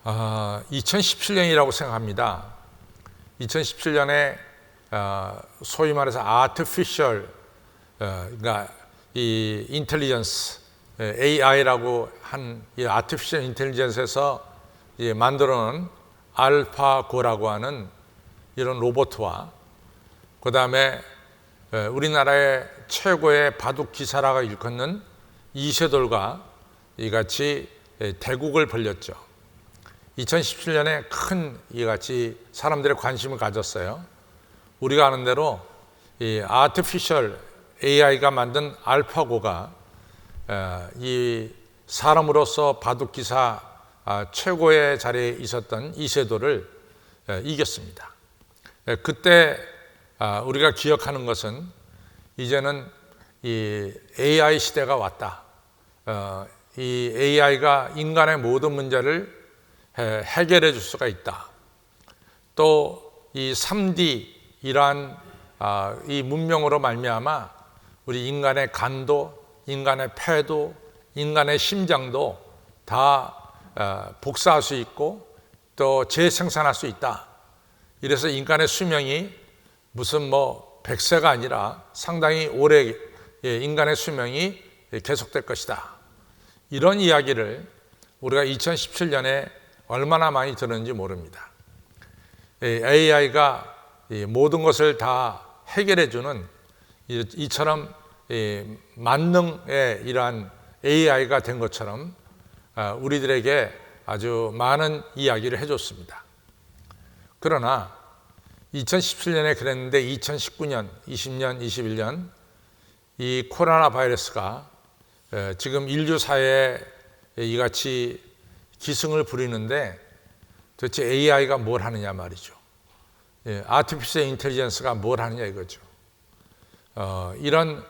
2017년이라고 생각합니다. 2017년에 소위 말해서 아티피셜, 그러니까 이 인텔리전스, AI라고 한 이 아티피셜 인텔리전스에서 만들어놓은 알파고라고 하는 이런 로봇과 그 다음에 우리나라의 최고의 바둑 기사라고 일컫는 이세돌과 이같이 대국을 벌였죠. 2017년에 큰 이같이 사람들의 관심을 가졌어요. 우리가 아는 대로 이 아티피셜 AI가 만든 알파고가 이 사람으로서 바둑 기사 최고의 자리에 있었던 이세돌을 이겼습니다. 그때 우리가 기억하는 것은 이제는 이 AI 시대가 왔다. 이 AI가 인간의 모든 문제를 해결해 줄 수가 있다. 또 이 3D 이러한 이 문명으로 말미암아 우리 인간의 간도, 인간의 폐도, 인간의 심장도 다 복사할 수 있고 또 재생산할 수 있다. 이래서 인간의 수명이 무슨 100세가 아니라 상당히 오래 인간의 수명이 계속될 것이다. 이런 이야기를 우리가 2017년에 얼마나 많이 들었는지 모릅니다. AI가 모든 것을 다 해결해 주는 이처럼 만능의 이러한 AI가 된 것처럼 우리들에게 아주 많은 이야기를 해줬습니다. 그러나 2017년에 그랬는데 2019년, 20년, 21년 이 코로나 바이러스가 지금 인류 사회에 이같이 기승을 부리는데 도대체 AI가 뭘 하느냐 말이죠. 아티피셜 인텔리전스가 뭘 하느냐 이거죠. 이런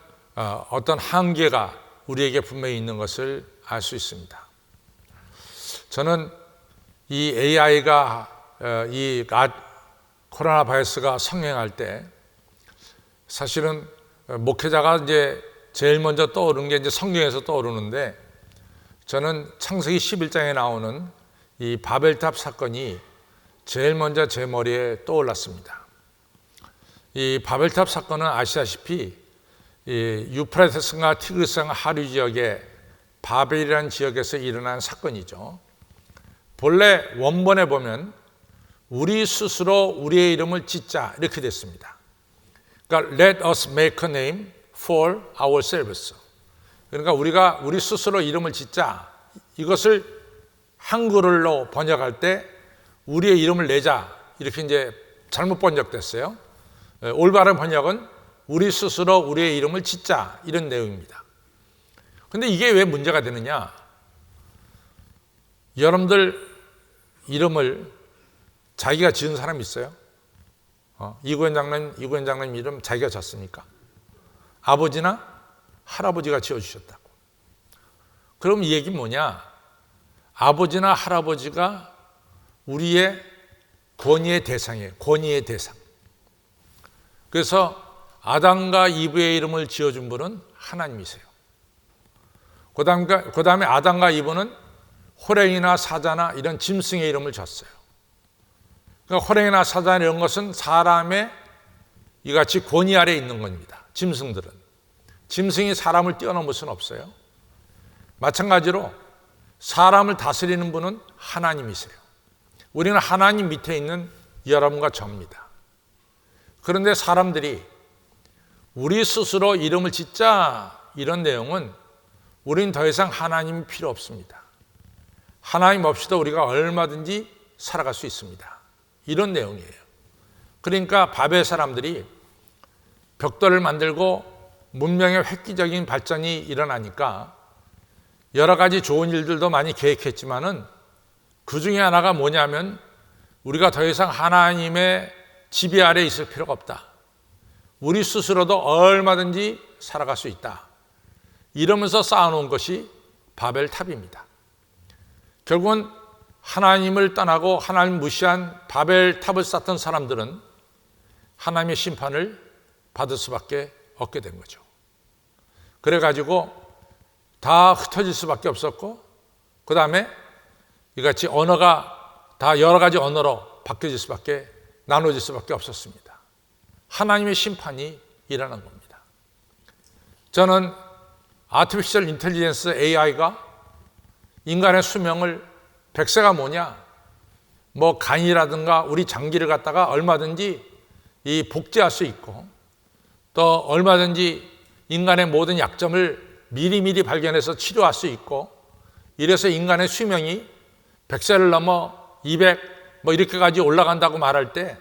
어떤 한계가 우리에게 분명히 있는 것을 알 수 있습니다. 저는 이 AI가 이 코로나 바이러스가 성행할 때 사실은 목회자가 이제 제일 먼저 떠오르는 게 이제 성경에서 떠오르는데 저는 창세기 11장에 나오는 이 바벨탑 사건이 제일 먼저 제 머리에 떠올랐습니다. 이 바벨탑 사건은 아시다시피 이 유프라테스강 티그리스강 하류 지역의 바벨이라는 지역에서 일어난 사건이죠. 본래 원본에 보면 우리 스스로 우리의 이름을 짓자 이렇게 됐습니다. 그러니까 let us make a name for ourselves. 그러니까 우리가 우리 스스로 이름을 짓자. 이것을 한글로 번역할 때 우리의 이름을 내자 이렇게 이제 잘못 번역됐어요. 올바른 번역은 우리 스스로 우리의 이름을 짓자 이런 내용입니다. 그런데 이게 왜 문제가 되느냐? 여러분들 이름을 자기가 지은 사람 있어요? 이구현 장로님 이름 자기가 졌습니까? 아버지나 할아버지가 지어주셨다고. 그럼 이 얘기는 뭐냐? 아버지나 할아버지가 우리의 권위의 대상이에요. 권위의 대상. 그래서 아담과 이브의 이름을 지어준 분은 하나님이세요. 그 다음에 아담과 이브는 호랭이나 사자나 이런 짐승의 이름을 졌어요. 그러니까 호랭이나 사자 이런 것은 사람의 이같이 권위 아래에 있는 겁니다. 짐승들은. 짐승이 사람을 뛰어넘을 수는 없어요. 마찬가지로 사람을 다스리는 분은 하나님이세요. 우리는 하나님 밑에 있는 여러분과 저입니다. 그런데 사람들이 우리 스스로 이름을 짓자 이런 내용은 우리는 더 이상 하나님이 필요 없습니다. 하나님 없이도 우리가 얼마든지 살아갈 수 있습니다. 이런 내용이에요. 그러니까 바벨 사람들이 벽돌을 만들고 문명의 획기적인 발전이 일어나니까 여러 가지 좋은 일들도 많이 계획했지만은 그 중에 하나가 뭐냐면 우리가 더 이상 하나님의 지배 아래 있을 필요가 없다. 우리 스스로도 얼마든지 살아갈 수 있다. 이러면서 쌓아놓은 것이 바벨탑입니다. 결국은 하나님을 떠나고 하나님 무시한 바벨탑을 쌓던 사람들은 하나님의 심판을 받을 수밖에 없게 된 거죠. 그래가지고 다 흩어질 수밖에 없었고 그 다음에 이같이 언어가 다 여러 가지 언어로 나눠질 수밖에 없었습니다. 하나님의 심판이 일어난 겁니다. 저는 아티피셜 인텔리전스 AI가 인간의 수명을 100세가 뭐냐, 뭐 간이라든가 우리 장기를 갖다가 얼마든지 복제할 수 있고, 또 얼마든지 인간의 모든 약점을 미리미리 발견해서 치료할 수 있고, 이래서 인간의 수명이 100세를 넘어 200 뭐 이렇게까지 올라간다고 말할 때,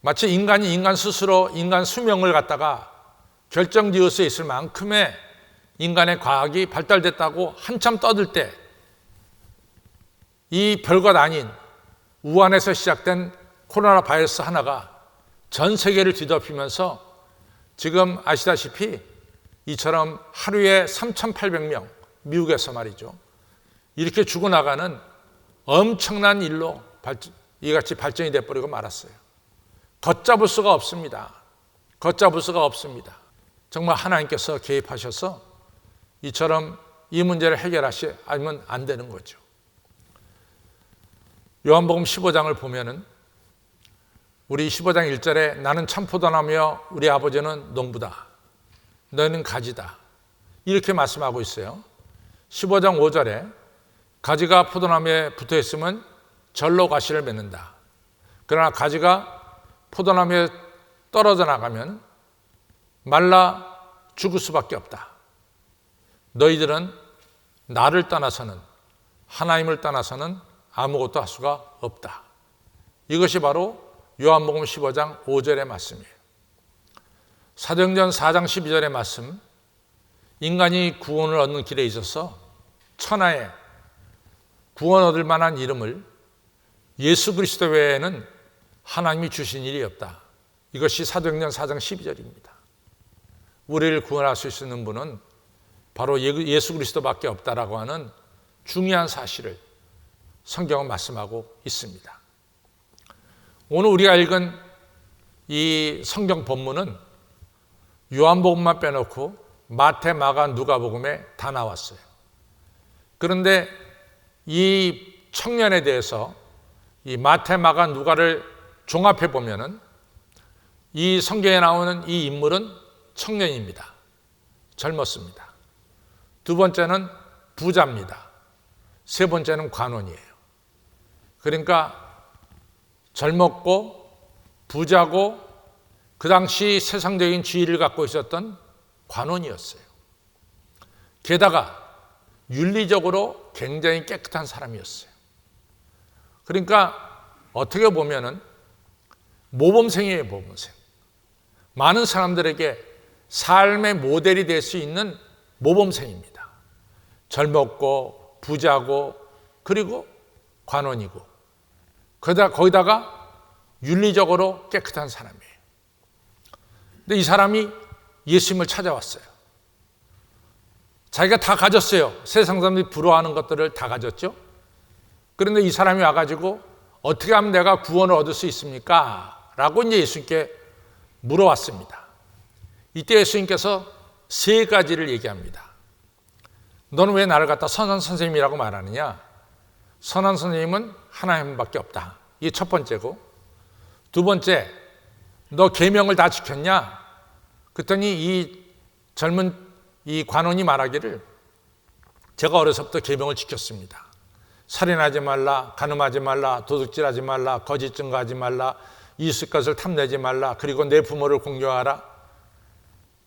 마치 인간이 인간 스스로 인간 수명을 갖다가 결정지을 수 있을 만큼의 인간의 과학이 발달됐다고 한참 떠들 때, 이 별것 아닌 우한에서 시작된 코로나 바이러스 하나가 전 세계를 뒤덮이면서 지금 아시다시피 이처럼 하루에 3,800명, 미국에서 말이죠, 이렇게 죽어나가는 엄청난 일로 이같이 발전이 돼버리고 말았어요. 걷잡을 수가 없습니다. 걷잡을 수가 없습니다. 정말 하나님께서 개입하셔서 이처럼 이 문제를 해결하시면 안 되는 거죠. 요한복음 15장을 보면은 우리 15장 1절에 나는 참포도나무여 우리 아버지는 농부다. 너희는 가지다. 이렇게 말씀하고 있어요. 15장 5절에 가지가 포도나무에 붙어 있으면 절로 가시를 맺는다. 그러나 가지가 포도나무에 떨어져 나가면 말라 죽을 수밖에 없다. 너희들은 나를 떠나서는, 하나님을 떠나서는 아무것도 할 수가 없다. 이것이 바로 요한복음 15장 5절의 말씀이에요. 사도행전 4장 12절의 말씀, 인간이 구원을 얻는 길에 있어서 천하에 구원 얻을 만한 이름을 예수 그리스도 외에는 하나님이 주신 일이 없다. 이것이 사도행전 4장 12절입니다. 우리를 구원할 수 있는 분은 바로 예수 그리스도밖에 없다라고 하는 중요한 사실을 성경은 말씀하고 있습니다. 오늘 우리가 읽은 이 성경 본문은 요한복음만 빼놓고 마태, 마가, 누가복음에 다 나왔어요. 그런데 이 청년에 대해서 이 마태, 마가, 누가를 종합해 보면은 이 성경에 나오는 이 인물은 청년입니다. 젊었습니다. 두 번째는 부자입니다. 세 번째는 관원이에요. 그러니까 젊었고 부자고 그 당시 세상적인 지위를 갖고 있었던 관원이었어요. 게다가 윤리적으로 굉장히 깨끗한 사람이었어요. 그러니까 어떻게 보면은 모범생이에요, 모범생. 많은 사람들에게 삶의 모델이 될 수 있는 모범생입니다. 젊었고 부자고 그리고 관원이고 거기다가 윤리적으로 깨끗한 사람이에요. 근데 이 사람이 예수님을 찾아왔어요. 자기가 다 가졌어요. 세상 사람들이 부러워하는 것들을 다 가졌죠. 그런데 이 사람이 와가지고 어떻게 하면 내가 구원을 얻을 수 있습니까? 라고 이제 예수님께 물어왔습니다. 이때 예수님께서 세 가지를 얘기합니다. 너는 왜 나를 갖다 선한 선생님이라고 말하느냐? 선한 선생님은 하나님밖에 없다. 이게 첫 번째고, 두 번째, 너 계명을 다 지켰냐? 그랬더니 이 젊은 이 관원이 말하기를 제가 어려서부터 계명을 지켰습니다. 살인하지 말라, 간음하지 말라, 도둑질하지 말라, 거짓 증거하지 말라, 이웃 것을 탐내지 말라, 그리고 내 부모를 공경하라.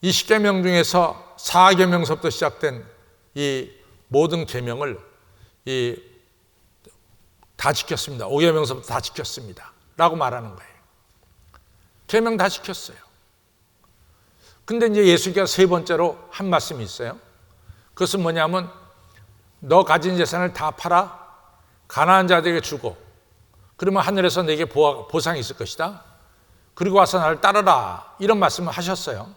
이 10계명 중에서 4계명서부터 시작된 이 모든 계명을 다 지켰습니다. 5계명서부터 다 지켰습니다. 라고 말하는 거예요. 계명 다 지켰어요. 근데 이제 예수님께서 세 번째로 한 말씀이 있어요. 그것은 뭐냐면 너 가진 재산을 다 팔아 가난한 자들에게 주고 그러면 하늘에서 내게 보상이 있을 것이다. 그리고 와서 나를 따르라. 이런 말씀을 하셨어요.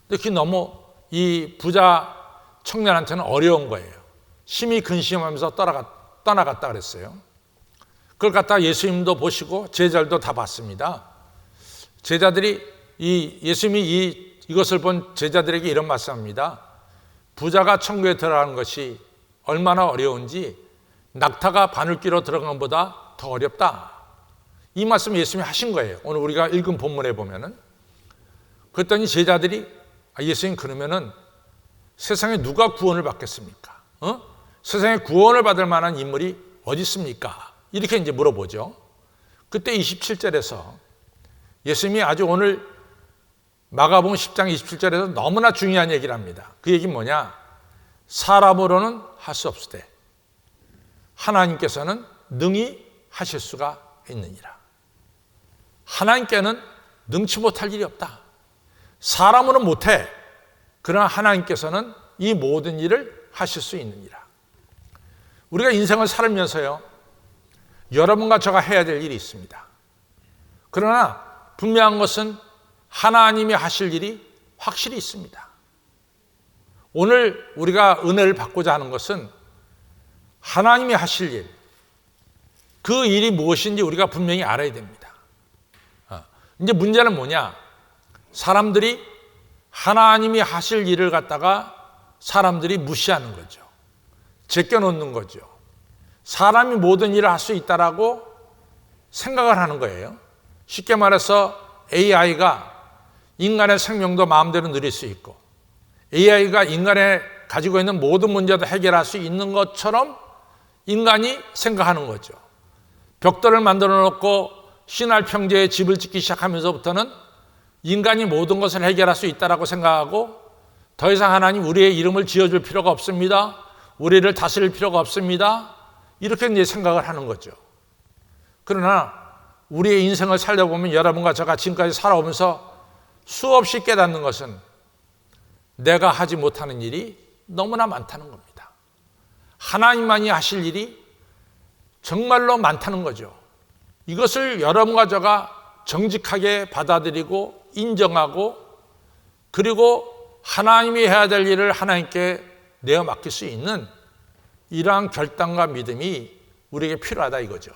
근데 그게 너무 이 부자 청년한테는 어려운 거예요. 심히 근심하면서 떠나갔다 그랬어요. 그걸 갖다가 예수님도 보시고 제자들도 다 봤습니다. 제자들이 예수님이 이것을 본 제자들에게 이런 말씀합니다. 부자가 천국에 들어가는 것이 얼마나 어려운지 낙타가 바늘귀로 들어간 것보다 더 어렵다. 이 말씀 예수님이 하신 거예요. 오늘 우리가 읽은 본문에 보면은. 그랬더니 제자들이 예수님 그러면은 세상에 누가 구원을 받겠습니까? 세상에 구원을 받을 만한 인물이 어디 있습니까? 이렇게 이제 물어보죠. 그때 27절에서 예수님이 아주 오늘 마가복음 10장 27절에서 너무나 중요한 얘기를 합니다. 그 얘기는 뭐냐? 사람으로는 할 수 없으되 하나님께서는 능히 하실 수가 있느니라. 하나님께는 능치 못할 일이 없다. 사람으로는 못해. 그러나 하나님께서는 이 모든 일을 하실 수 있느니라. 우리가 인생을 살면서요, 여러분과 저가 해야 될 일이 있습니다. 그러나 분명한 것은 하나님이 하실 일이 확실히 있습니다. 오늘 우리가 은혜를 받고자 하는 것은 하나님이 하실 일, 그 일이 무엇인지 우리가 분명히 알아야 됩니다. 이제 문제는 뭐냐? 사람들이 하나님이 하실 일을 갖다가 사람들이 무시하는 거죠. 제껴놓는 거죠. 사람이 모든 일을 할 수 있다라고 생각을 하는 거예요. 쉽게 말해서 AI가 인간의 생명도 마음대로 누릴 수 있고 AI가 인간의 가지고 있는 모든 문제도 해결할 수 있는 것처럼 인간이 생각하는 거죠. 벽돌을 만들어 놓고 신할 평지에 집을 짓기 시작하면서부터는 인간이 모든 것을 해결할 수 있다라고 생각하고 더 이상 하나님 우리의 이름을 지어줄 필요가 없습니다. 우리를 다스릴 필요가 없습니다. 이렇게 이제 생각을 하는 거죠. 그러나 우리의 인생을 살려보면 여러분과 저가 지금까지 살아오면서 수없이 깨닫는 것은 내가 하지 못하는 일이 너무나 많다는 겁니다. 하나님만이 하실 일이 정말로 많다는 거죠. 이것을 여러분과 저가 정직하게 받아들이고 인정하고 그리고 하나님이 해야 될 일을 하나님께 내어 맡길 수 있는 이러한 결단과 믿음이 우리에게 필요하다 이거죠.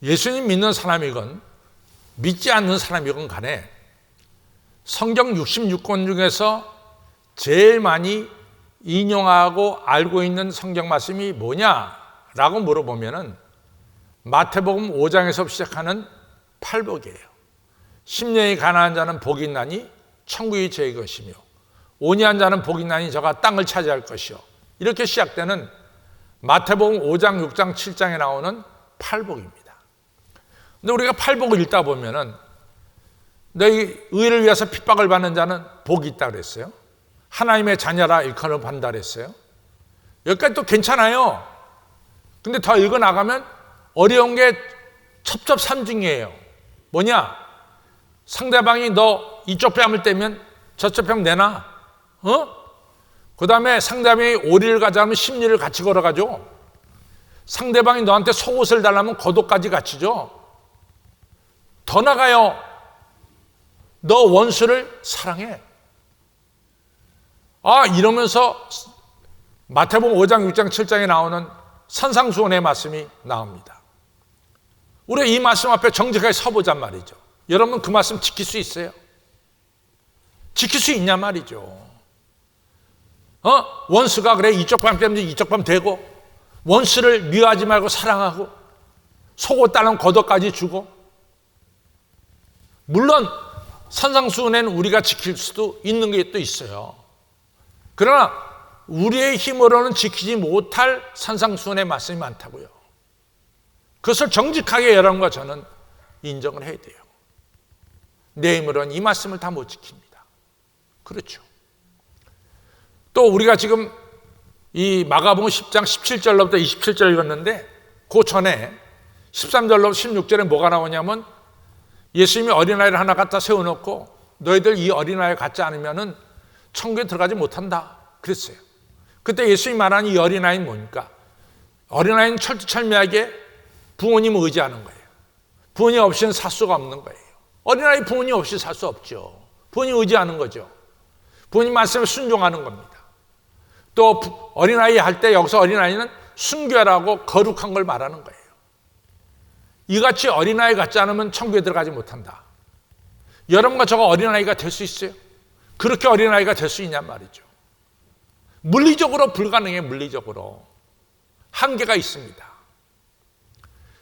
예수님 믿는 사람이건 믿지 않는 사람이건 간에 성경 66권 중에서 제일 많이 인용하고 알고 있는 성경 말씀이 뭐냐라고 물어보면은 마태복음 5장에서 시작하는 팔복이에요. 심령이 가난한 자는 복이 있나니 천국이 저의 것이며 온유한 자는 복이 있나니 저가 땅을 차지할 것이요. 이렇게 시작되는 마태복음 5장, 6장, 7장에 나오는 팔복입니다. 근데 우리가 팔복을 읽다 보면은 너희 의를 위해서 핍박을 받는 자는 복이 있다 그랬어요. 하나님의 자녀라 일컬음을 받는다 그랬어요. 여기까지 또 괜찮아요. 근데 더 읽어나가면 어려운 게 첩첩산중이에요. 뭐냐? 상대방이 너 이쪽 뺨을 떼면 저쪽 뺨 내놔. 그 다음에 상대방이 오리를 가자면 십리를 같이 걸어가죠. 상대방이 너한테 속옷을 달라면 겉옷까지 같이 줘. 더 나가요. 너 원수를 사랑해. 이러면서 마태복음 5장, 6장, 7장에 나오는 산상수훈의 말씀이 나옵니다. 우리 이 말씀 앞에 정직하게 서보잔 말이죠. 여러분 그 말씀 지킬 수 있어요? 지킬 수 있냐 말이죠. 원수가 그래 이쪽 밤 때문에 이쪽 밤 되고 원수를 미워하지 말고 사랑하고 속옷 따는 겉옷까지 주고 물론 산상수훈에는 우리가 지킬 수도 있는 게 또 있어요. 그러나 우리의 힘으로는 지키지 못할 산상수훈의 말씀이 많다고요. 그것을 정직하게 여러분과 저는 인정을 해야 돼요. 내 힘으로는 이 말씀을 다 못 지킵니다. 그렇죠. 또 우리가 지금 이 마가복음 10장 17절로부터 27절 읽었는데 그 전에 13절로 16절에 뭐가 나오냐면 예수님이 어린아이를 하나 갖다 세워놓고 너희들 이 어린아이 갖지 않으면 천국에 들어가지 못한다 그랬어요. 그때 예수님이 말하는 이 어린아이는 뭡니까? 어린아이는 철두철미하게 부모님을 의지하는 거예요. 부모님 없이는 살 수가 없는 거예요. 어린아이 부모님 없이 살 수 없죠. 부모님 의지하는 거죠. 부모님 말씀에 순종하는 겁니다. 또 어린아이 할 때 여기서 어린아이는 순결하고 거룩한 걸 말하는 거예요. 이같이 어린아이 같지 않으면 천국에 들어가지 못한다. 여러분과 저가 어린아이가 될 수 있어요? 그렇게 어린아이가 될 수 있냔 말이죠. 물리적으로 불가능해. 물리적으로 한계가 있습니다.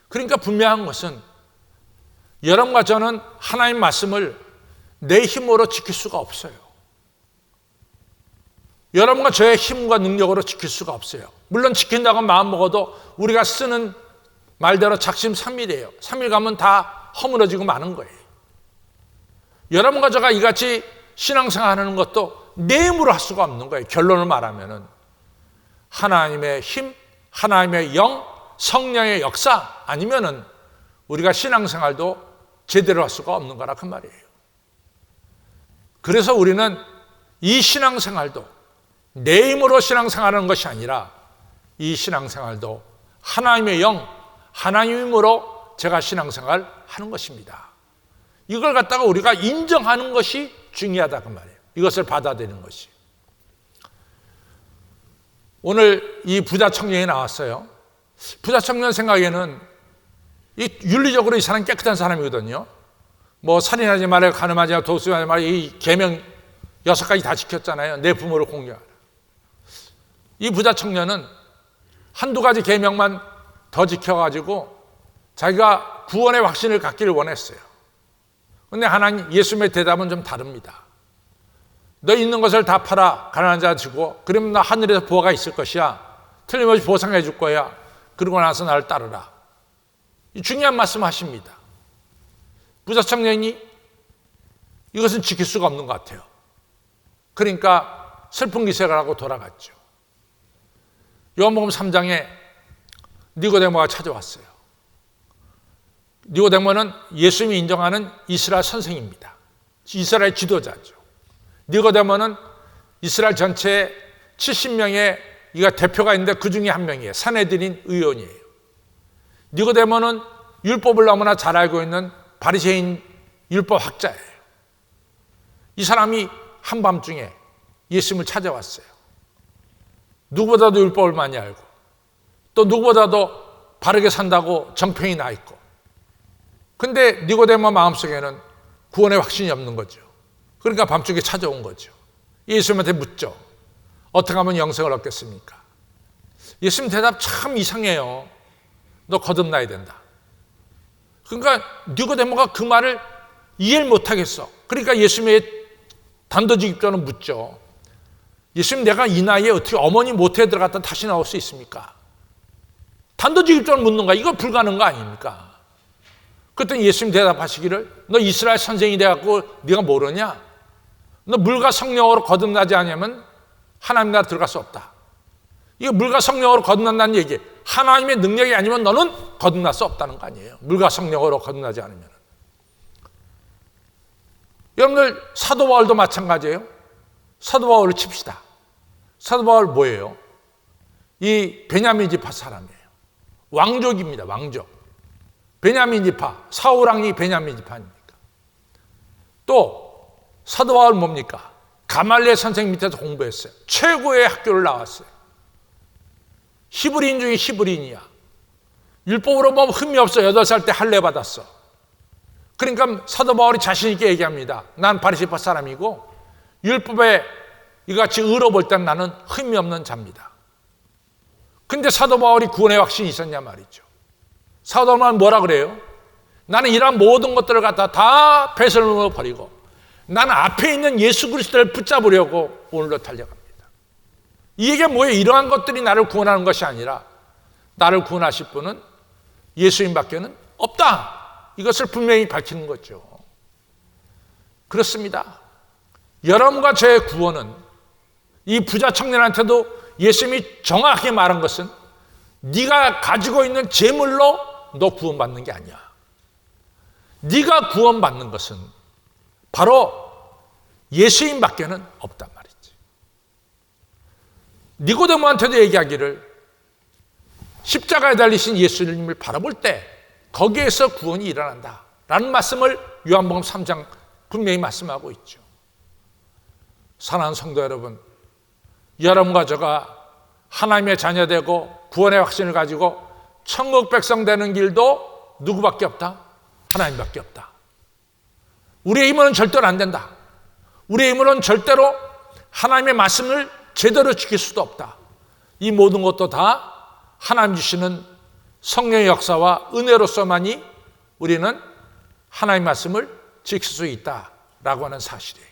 그러니까 분명한 것은 여러분과 저는 하나님 말씀을 내 힘으로 지킬 수가 없어요. 여러분과 저의 힘과 능력으로 지킬 수가 없어요. 물론 지킨다고 마음먹어도 우리가 쓰는 말대로 작심삼일이에요. 3일 가면 다 허물어지고 마는 거예요. 여러분과 저가 이같이 신앙생활하는 것도 내 힘으로 할 수가 없는 거예요. 결론을 말하면은 하나님의 힘, 하나님의 영, 성령의 역사 아니면은 우리가 신앙생활도 제대로 할 수가 없는 거라 그 말이에요. 그래서 우리는 이 신앙생활도 내 힘으로 신앙생활하는 것이 아니라 이 신앙생활도 하나님의 영, 하나님의 힘으로 제가 신앙생활 하는 것입니다. 이걸 갖다가 우리가 인정하는 것이 중요하다 그 말이에요. 이것을 받아들이는 것이. 오늘 이 부자 청년이 나왔어요. 부자 청년 생각에는 이 윤리적으로 이 사람 깨끗한 사람이거든요. 뭐 살인하지 말아요, 간음하지 말아요, 도둑질하지 말아요. 이 계명 6가지 다 지켰잖아요. 내 부모를 공경하라. 이 부자 청년은 한두 가지 계명만 더 지켜가지고 자기가 구원의 확신을 갖기를 원했어요. 그런데 하나님 예수님의 대답은 좀 다릅니다. 너 있는 것을 다 팔아 가난한 자 주고 그러면 나 하늘에서 보화가 있을 것이야. 틀림없이 보상해 줄 거야. 그러고 나서 나를 따르라. 중요한 말씀 하십니다. 부자 청년이 이것은 지킬 수가 없는 것 같아요. 그러니까 슬픈 기색을 하고 돌아갔죠. 요한복음 3장에 니고데모가 찾아왔어요. 니고데모는 예수님이 인정하는 이스라엘 선생입니다. 이스라엘 지도자죠. 니고데모는 이스라엘 전체에 70명의 이가 대표가 있는데 그 중에 한 명이에요. 산헤드린 의원이에요. 니고데모는 율법을 너무나 잘 알고 있는 바리새인 율법 학자예요. 이 사람이 한밤중에 예수님을 찾아왔어요. 누구보다도 율법을 많이 알고 또 누구보다도 바르게 산다고 정평이 나 있고, 근데 니고데모 마음속에는 구원의 확신이 없는 거죠. 그러니까 밤중에 찾아온 거죠. 예수님한테 묻죠. 어떻게 하면 영생을 얻겠습니까? 예수님 대답 참 이상해요. 너 거듭나야 된다. 그러니까 니고데모가 그 말을 이해를 못하겠어. 그러니까 예수님의 단도직입적으로 묻죠. 예수님, 내가 이 나이에 어떻게 어머니 모태에 들어갔다 다시 나올 수 있습니까? 단도직입적으로 묻는 거야. 이거 불가능한 거 아닙니까? 그랬더니 예수님 대답하시기를, 너 이스라엘 선생이 돼갖고 네가 모르냐? 너 물과 성령으로 거듭나지 않으면 하나님 나라 들어갈 수 없다. 이거 물과 성령으로 거듭난다는 얘기, 하나님의 능력이 아니면 너는 거듭날 수 없다는 거 아니에요. 물과 성령으로 거듭나지 않으면. 여러분들 사도 바울도 마찬가지예요. 사도 바울을 칩시다. 사도 바울 뭐예요? 이 베냐민 지파 사람이에요. 왕족입니다. 왕족. 베냐민 지파, 사울 왕이 베냐민 지파입니까? 또 사도 바울 뭡니까? 가말리엘 선생 밑에서 공부했어요. 최고의 학교를 나왔어요. 히브리인 중에 히브리인이야. 율법으로 보면 흠이 없어. 8살 때 할례 받았어. 그러니까 사도 바울이 자신 있게 얘기합니다. 난 바리새파 사람이고 율법에 이같이 의로 볼 땐 나는 흠이 없는 자입니다. 근데 사도 바울이 구원의 확신이 있었냐 말이죠. 사도 바울은 뭐라 그래요? 나는 이러한 모든 것들을 갖다 다 배설물로 버리고 나는 앞에 있는 예수 그리스도를 붙잡으려고 오늘로 달려갑니다. 이 얘기가 뭐예요? 이러한 것들이 나를 구원하는 것이 아니라 나를 구원하실 분은 예수님밖에는 없다. 이것을 분명히 밝히는 거죠. 그렇습니다. 여러분과 저의 구원은 이 부자 청년한테도 예수님이 정확하게 말한 것은 네가 가지고 있는 재물로 너 구원받는 게 아니야. 네가 구원받는 것은 바로 예수님밖에는 없단 말이지. 니고데모한테도 얘기하기를 십자가에 달리신 예수님을 바라볼 때 거기에서 구원이 일어난다 라는 말씀을 요한복음 3장 분명히 말씀하고 있죠. 사랑하는 성도 여러분, 여러분과 저가 하나님의 자녀되고 구원의 확신을 가지고 천국 백성 되는 길도 누구밖에 없다? 하나님밖에 없다. 우리의 힘으로는 절대로 안 된다. 우리의 힘으로는 절대로 하나님의 말씀을 제대로 지킬 수도 없다. 이 모든 것도 다 하나님 주시는 성령의 역사와 은혜로서만이 우리는 하나님의 말씀을 지킬 수 있다라고 하는 사실이에요.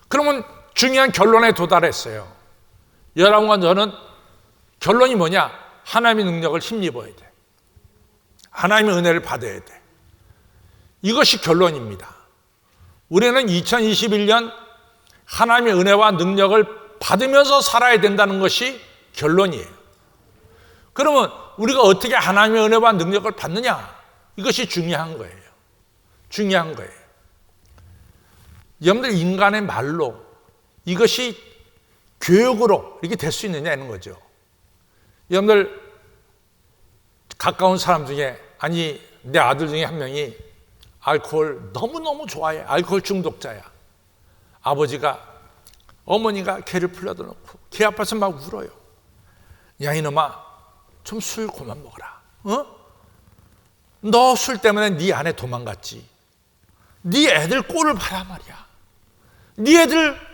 그러면 중요한 결론에 도달했어요. 여러분과 저는 결론이 뭐냐? 하나님의 능력을 힘입어야 돼. 하나님의 은혜를 받아야 돼. 이것이 결론입니다. 우리는 2021년 하나님의 은혜와 능력을 받으면서 살아야 된다는 것이 결론이에요. 그러면 우리가 어떻게 하나님의 은혜와 능력을 받느냐? 이것이 중요한 거예요. 중요한 거예요. 여러분들 인간의 말로 이것이 교육으로 이렇게 될 수 있느냐는 거죠. 여러분들 가까운 사람 중에, 아니 내 아들 중에 한 명이 알코올 너무너무 좋아해. 알코올 중독자야. 아버지가, 어머니가 걔를 불러다 놓고 걔 앞에서 막 울어요. 야 이놈아, 좀 술 그만 먹어라. 너 술 때문에 네 아내 도망갔지. 네 애들 꼴을 봐라 말이야. 네 애들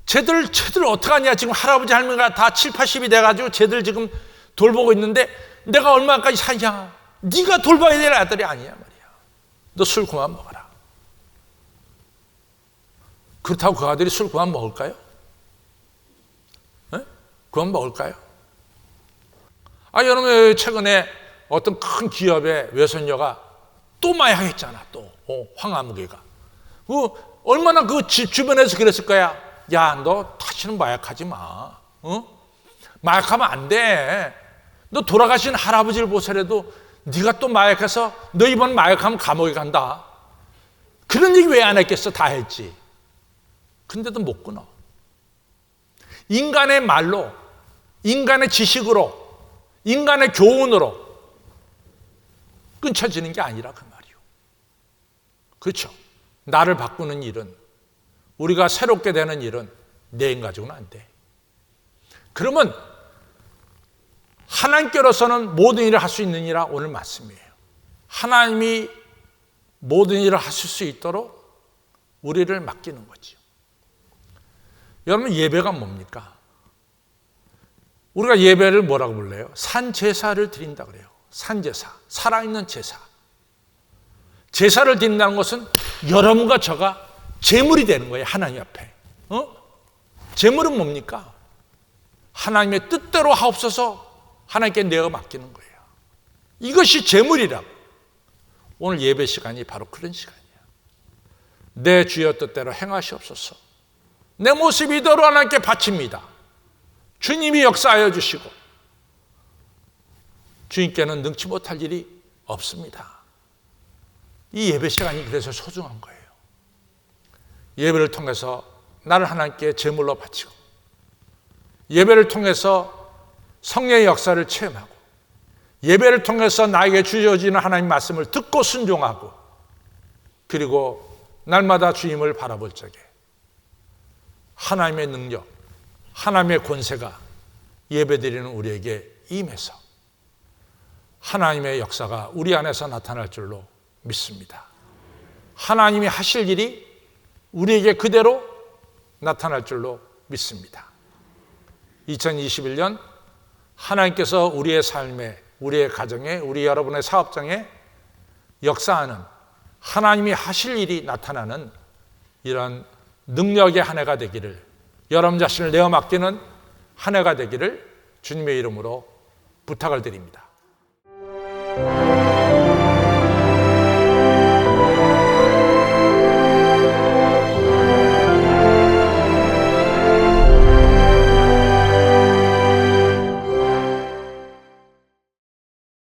쟤들 어떡하냐. 지금 할아버지 할머니가 다 7, 80이 돼가지고 쟤들 지금 돌보고 있는데 내가 얼마까지 사냐. 네가 돌봐야 될 아들이 아니야 말이야. 너 술 그만 먹어라. 그렇다고 그 아들이 술 그만 먹을까요? 네? 그만 먹을까요? 여러분 최근에 어떤 큰 기업의 외손녀가 또 마약했잖아. 또 황아무개가. 얼마나 그 집 주변에서 그랬을 거야. 야, 너 다시는 마약하지 마. 마약하면 안 돼. 너 돌아가신 할아버지를 보더라도 네가 또 마약해서 너 이번 마약하면 감옥에 간다. 그런 얘기 왜 안 했겠어? 다 했지. 근데도 못 끊어. 인간의 말로, 인간의 지식으로, 인간의 교훈으로 끊쳐지는 게 아니라 그 말이요. 그렇죠? 나를 바꾸는 일은, 우리가 새롭게 되는 일은 내 힘 가지고는 안 돼. 그러면 하나님께로서는 모든 일을 할 수 있느니라 오늘 말씀이에요. 하나님이 모든 일을 하실 수 있도록 우리를 맡기는 거죠. 여러분 예배가 뭡니까? 우리가 예배를 뭐라고 불러요? 산제사를 드린다 그래요. 산제사, 살아있는 제사. 제사를 드린다는 것은 여러분과 저가 제물이 되는 거예요. 하나님 앞에. 제물은 뭡니까? 하나님의 뜻대로 하옵소서 하나님께 내어 맡기는 거예요. 이것이 제물이라고. 오늘 예배 시간이 바로 그런 시간이야. 내 주여 뜻대로 행하시옵소서. 내 모습 이대로 하나님께 바칩니다. 주님이 역사하여 주시고 주님께는 능치 못할 일이 없습니다. 이 예배 시간이 그래서 소중한 거예요. 예배를 통해서 나를 하나님께 제물로 바치고 예배를 통해서 성령의 역사를 체험하고 예배를 통해서 나에게 주어지는 하나님의 말씀을 듣고 순종하고 그리고 날마다 주님을 바라볼 적에 하나님의 능력, 하나님의 권세가 예배드리는 우리에게 임해서 하나님의 역사가 우리 안에서 나타날 줄로 믿습니다. 하나님이 하실 일이 우리에게 그대로 나타날 줄로 믿습니다. 2021년 하나님께서 우리의 삶에, 우리의 가정에, 우리 여러분의 사업장에 역사하는 하나님이 하실 일이 나타나는 이런 능력의 한 해가 되기를, 여러분 자신을 내어 맡기는 한 해가 되기를 주님의 이름으로 부탁을 드립니다.